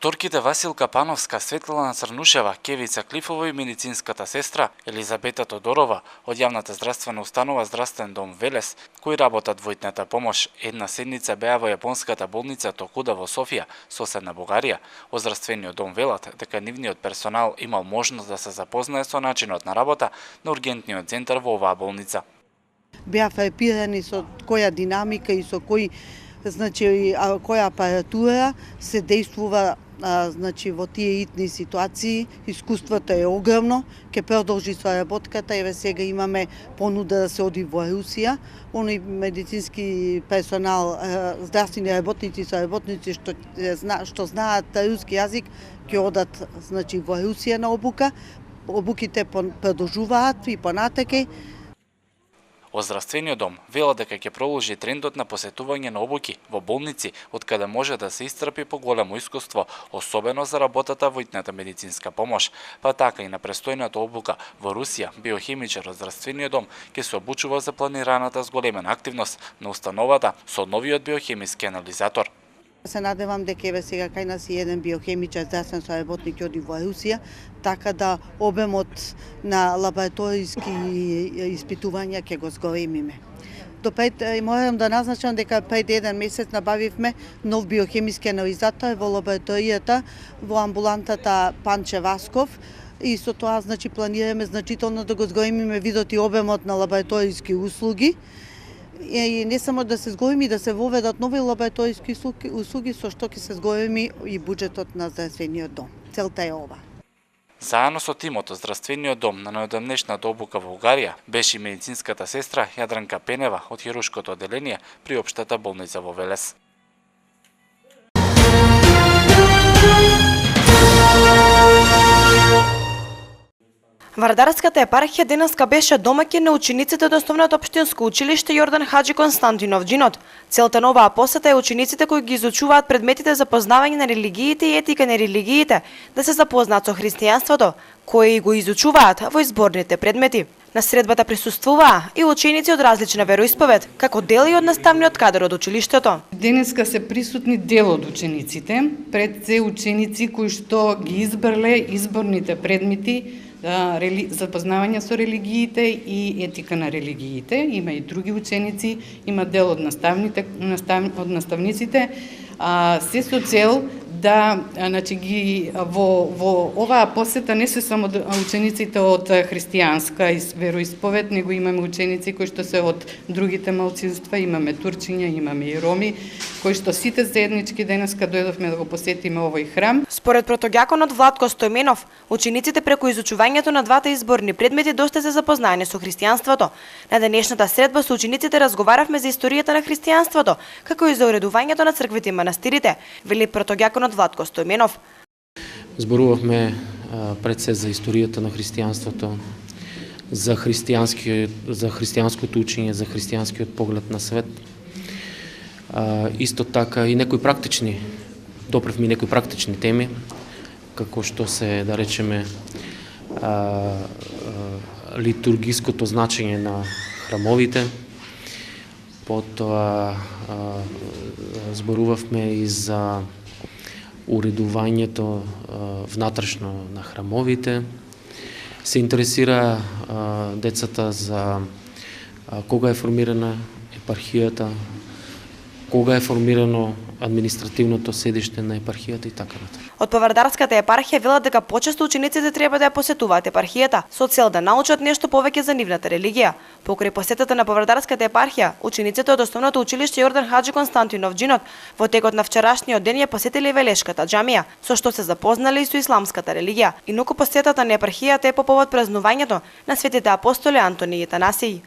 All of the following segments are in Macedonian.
Докторките Васил Капановска, Светлана Црнушева, Кевица Клифова и медицинската сестра Елизабета Тодорова од јавната здравствена установа Здравствен дом Велес, кои работат во итната помош, една седница беа во јапонската болница Токуда во Софија, соседна Бугарија. Од Здравствениот дом велат дека нивниот персонал имал можност да се запознае со начинот на работа на ургентниот центар во оваа болница. Беа фрапирани со која динамика и со која апаратура се действува во тие итни ситуации. Искуството е огромно, ќе продолжи со работката, еве сега имаме понуда да се оди во Русија. Оној медицински персонал, здравствени работници со работници што знаат руски јазик, ќе одат во Русија на обука. Обуките продолжуваат и понатака. Од Здравствениот дом велат дека ќе продолжи трендот на посетување на обуки во болници, од каде може да се исцрпи поголемо искуство, особено за работата во итната медицинска помош. Па така и на престојната обука во Русија, биохимичар од Здравствениот дом ќе се обучува за планираната зголемена активност на установата со новиот биохемиски анализатор. Се надевам дека еве сега кај нас и еден биохемичар, здравствен соработник оди во Русија, така да обемот на лабораториски испитувања ќе го зголемиме. Морам да назначам дека пред еден месец набавивме нов биохемиски анализатор во лабораторијата во амбулантата Панче Васков и со тоа планираме значително да го зголемиме видот и обемот на лабораториски услуги. И не само да се зголеми, да се воведат нови лабораториски услуги, со што ќе се зголеми и буџетот на Здравствениот дом. Целта е ова. Заедно со тимот од Здравствениот дом на најодамнешната обука во Бугарија беше и медицинската сестра Јадранка Пенева од хируршкото оделение при општата болница во Велес. Вардарската епархија денеска беше домаќин на учениците од основното општинско училиште Јордан Хаџи Константинов Џинот. Целта на оваа посета е учениците кои ги изучуваат предметите за познавање на религиите и етика на религиите да се запознаат со христијанството, кои го изучуваат во изборните предмети. На средбата присуствуваа и ученици од различна вероисповед, како дел и од наставниот кадар од училиштето. Денеска се присутни дел од учениците, пред се ученици кои што ги избрале изборните предмети за познавање со религиите и етика на религиите. Има и други ученици, има дел од наставниците, се со цел да во оваа посета не се само учениците од христијанска вероисповед, него имаме ученици кои што се од другите малцинства, имаме турчиња, имаме и роми, кои што сите заеднички денеска дојдовме да го посетиме овој храм. Според протоѓаконот Владко Стојменов, учениците преку изучувањето на двата изборни предмети доста се запознаени со христијанството. На денешната средба со учениците разговаравме за историјата на христијанството, како и за уредувањето на црквите и манастирите, вели протоѓаконот Владко Стојменов. Зборувавме пред се за историјата на христијанството, за христијанското учење, за христијанскиот поглед на свет. Исто така и некои практични, допревме некои практични теми, како што се, да речеме, литургиското значење на храмовите. Потоа зборувавме и за уредувањето внатрешно на храмовите. Се интересира децата за кога е формирана епархијата, кога е формирано административното седиште на епархијата и така натаму. Од Повардарската епархија велат дека почесто учениците треба да ја посетуваат епархијата со цел да научат нешто повеќе за нивната религија. Покрај посетата на Повардарската епархија, учениците од основното училиште Јордан Хаџи Константинов Џинот во текот на вчерашниот ден ја посетиле Велешката џамија, со што се запознале и со исламската религија. Инаку посетата на епархијата е по повод празнувањето на светите апостоли Антони и Танасиј.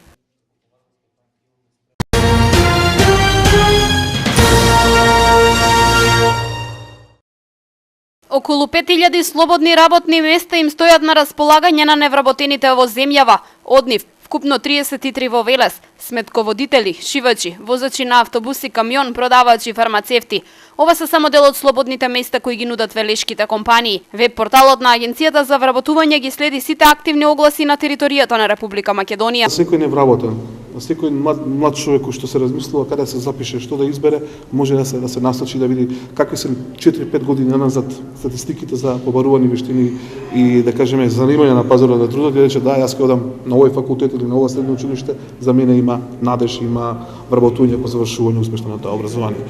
Околу 5000 слободни работни места им стојат на располагање на невработените во земјава. Од нив, вкупно 33 во Велес, сметководители, шивачи, возачи на автобуси, камион, продавачи, фармацевти. Ова се само дел од слободните места кои ги нудат велешките компании. Веб порталот на Агенцијата за вработување ги следи сите активни огласи на територијата на Република Македонија. Секој невработен Секој млад човек кој што се размислува каде се запише, што да избере, може да се насочи да види какви се 4-5 години назад статистиките за побарувани вештини и да кажеме занимање на пазарот на трудот и рече да, јас ќе одам на овој факултет или на ова средно училиште, за мене има надеж, има вработување по завршување успешно на тоа образование.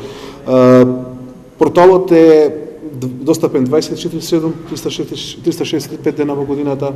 Порталот е достапен 24/7, 365 дена во годината.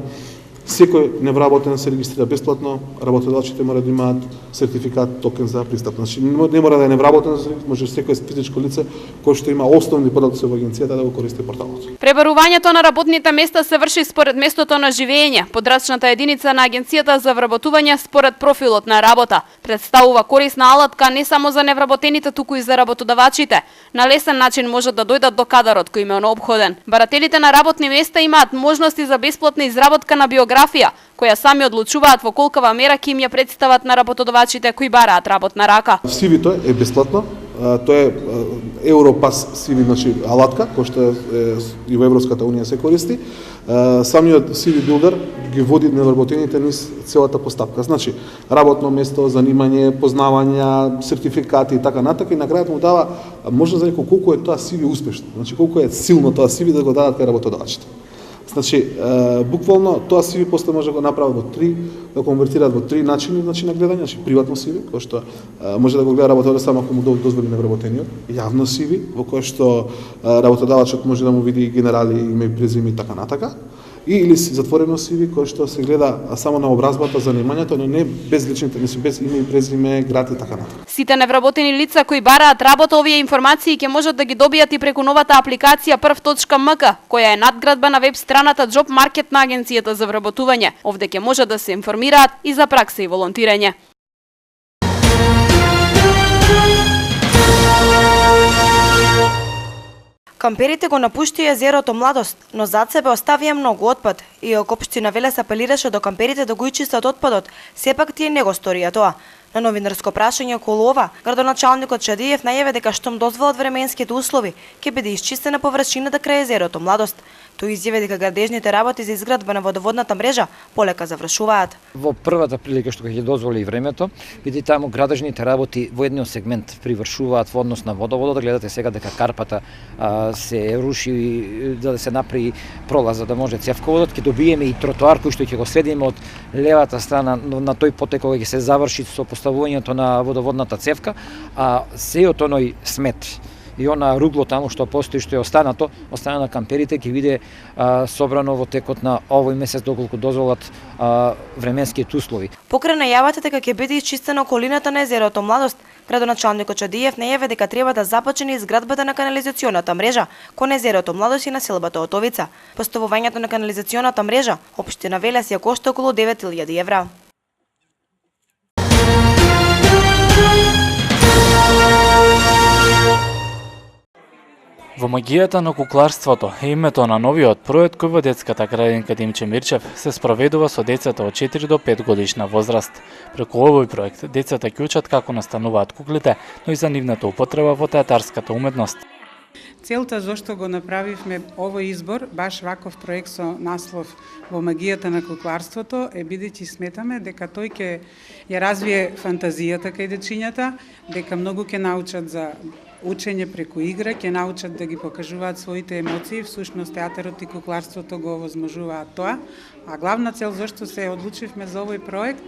Секој невработен се регистрира бесплатно, работодавците мора да имаат сертификат, токен за пристап. Значи, не мора да е невработен, може секој физичко лице кој што има основни податоци во агенцијата да го користи порталот. Пребарувањето на работните места се врши според местото на живење. Подрачната единица на агенцијата за вработување според профилот на работа представува корисна алатка не само за невработените, туку и за работодавачите. На лесен начин можат да дојдат до кадарот кој им е неопходен. Барателите на работни места имаат можности за бесплатна изработка на биографија, која сами одлучуваат во колкава мера ќе им ја представат на работодавачите кои бараат работна рака. CV-то е бесплатно. Тоа е Европас CV, значи алатка, која што и во Европската унија се користи. Самиот CV билдер ги води невработените низ целата постапка. Значи, работно место, занимање, познавања, сертификати и така натака, и на крајот му дава можност за некој колку е тоа CV успешно. Значи, колку е силно тоа CV да го дадат кај работодавачите. Значи, буквално тоа CV после може да го направат во 3, да конвертираат во 3 начини, значи на гледање, значи приватно CV, кој што може да го гледа работодавец само ако му дозволи невработениот, јавно CV, во кое што работодавачот може да му види генерали, име и презиме и така натака, или затворено CV кој што се гледа само на образбата, занимањето, но не без личните, не без име и презиме, град и така натака. Сите невработени лица кои бараат работа, овие информации ќе можат да ги добијат и преку новата апликација prv.mk, која е надградба на веб страната Job Market на агенцијата за вработување. Овде ќе можат да се информираат и за пракса и волонтирање. Камперите го напушти езерото Младост, но зад себе оставија многу отпад. Иако општина Велес апелираше до камперите да го ичистат отпадот, сепак тие не го сторија тоа. На новинарско прашање околу ова, градоначалникот Чадиев најаве дека штом дозволат временските услови, ќе биде исчистена површината крај езерото Младост. Тој изјави дека градежните работи за изградба на водоводната мрежа полека завршуваат. Во првата прилика што ќе дозволи и времето, биде таму градежните работи во едниот сегмент привршуваат во однос на водоводот. Гледате сега дека карпата се руши да се направи пролаз за да може цевководот, ќе добиеме и тротоар кој што ќе го следиме од левата страна на тој потек кој ќе се заврши со поставувањето на водоводната цевка, а сеот оној смет и она ругло таму што постои, што е остана на камперите, ќе биде собрано во текот на овој месец доколку дозволат временските услови. Покрај најавата дека ќе биде исчистена околината на езерото Младост, градоначалникот Чадиев најави дека треба да започне изградбата на канализационата мрежа кон езерото Младост и населбата Отовица. Поставувањето на канализационата мрежа општина Велес ја кошта околу 9.000 евра. Во магијата на кукларството е името на новиот проект кој во детската градинка Димче Мирчев се спроведува со децата од 4 до 5 годишна возраст. Преку овој проект децата ќе учат како настануваат куклите, но и за нивната употреба во театарската уметност. Целта зашто го направивме овој избор, баш ваков проект со наслов во магијата на кукларството, е бидејќи сметаме дека тој ќе ја развие фантазијата кај дечињата, дека многу ќе научат за учење преку игра, ќе научат да ги покажуваат своите емоции, всушност театарот и кукларството го овозможуваат тоа, а главна цел зашто се одлучивме за овој проект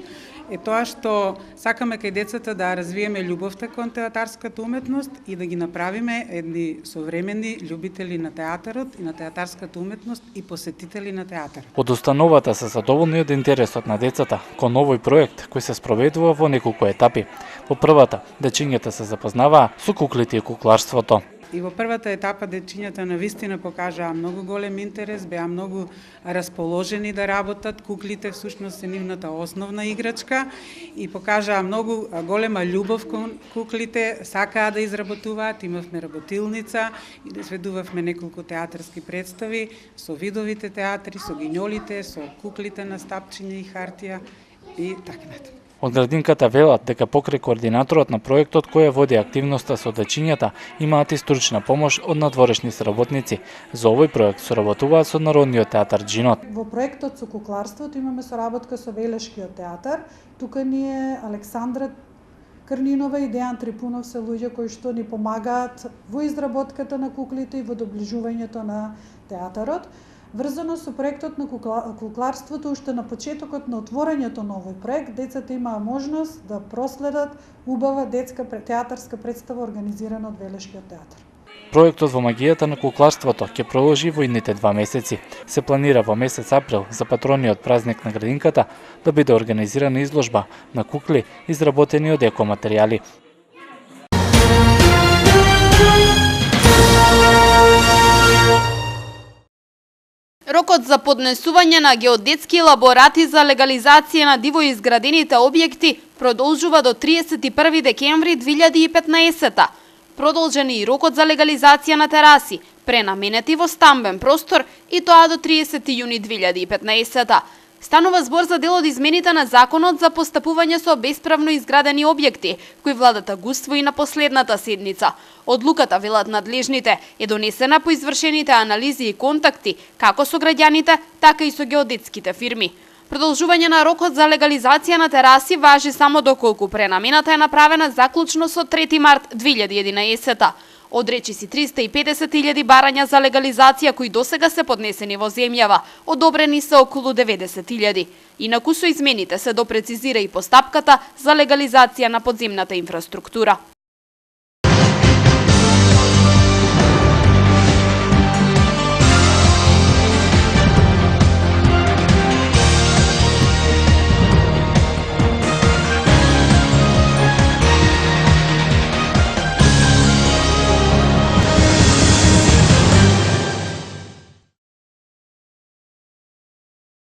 е тоа што сакаме кај децата да развиеме љубовта кон театарската уметност и да ги направиме едни современи љубители на театарот и на театарската уметност и посетители на театар. Од установата се задоволни од интересот на децата кон овој проект кој се спроведува во неколку етапи. Во првата, дечињата се запознаваа со куклите и кукларството. И во првата етапа дечињата навистина покажаа многу голем интерес, беа многу расположени да работат. Куклите всушност се нивната основна играчка и покажаа многу голема љубов кон куклите, сакаа да изработуваат. Имавме работилница и изведувавме неколку театарски представи со видовите театри, со гињолите, со куклите на стапчиња и хартија и така натаму. Од градинката велат дека покрај координаторот на проектот кој води активноста со дечињата, имаат и стручна помош од надворешни соработници. За овој проект соработуваат со Народниот театар Джинот. Во проектот со кукларството имаме соработка со Велешкиот театар. Тука ни е Александра Крнинова и Дејан Трипунов се луѓе кои што ни помагаат во изработката на куклите и во доближувањето на театарот. Врзано со проектот на кукларството, уште на почетокот на отворањето на овој проект, децата имаа можност да проследат убава детска театарска представа организирана од Велешкиот театар. Проектот во магијата на кукларството ќе продолжи во идните 2 месеци. Се планира во месец април за патрониот празник на градинката да биде организирана изложба на кукли изработени од екоматеријали. Рокот за поднесување на геодетски елаборати за легализација на диво изградените објекти продолжува до 31 декември 2015. Продолжен е и рокот за легализација на тераси, пренаменети во стамбен простор, и тоа до 30 јуни 2015. Станува збор за дел од измените на Законот за постапување со бесправно изградени објекти, кој владата го усвои на последната седница. Одлуката, велат надлежните, е донесена по извршените анализи и контакти, како со граѓаните, така и со геодетските фирми. Продолжување на рокот за легализација на тераси важи само доколку пренамената е направена заклучно со 3 март 2011. Одречи си 350.000 барања за легализација кои досега се поднесени во земјава, одобрени се околу 90.000. Инаку со измените се допрецизира и постапката за легализација на подземната инфраструктура.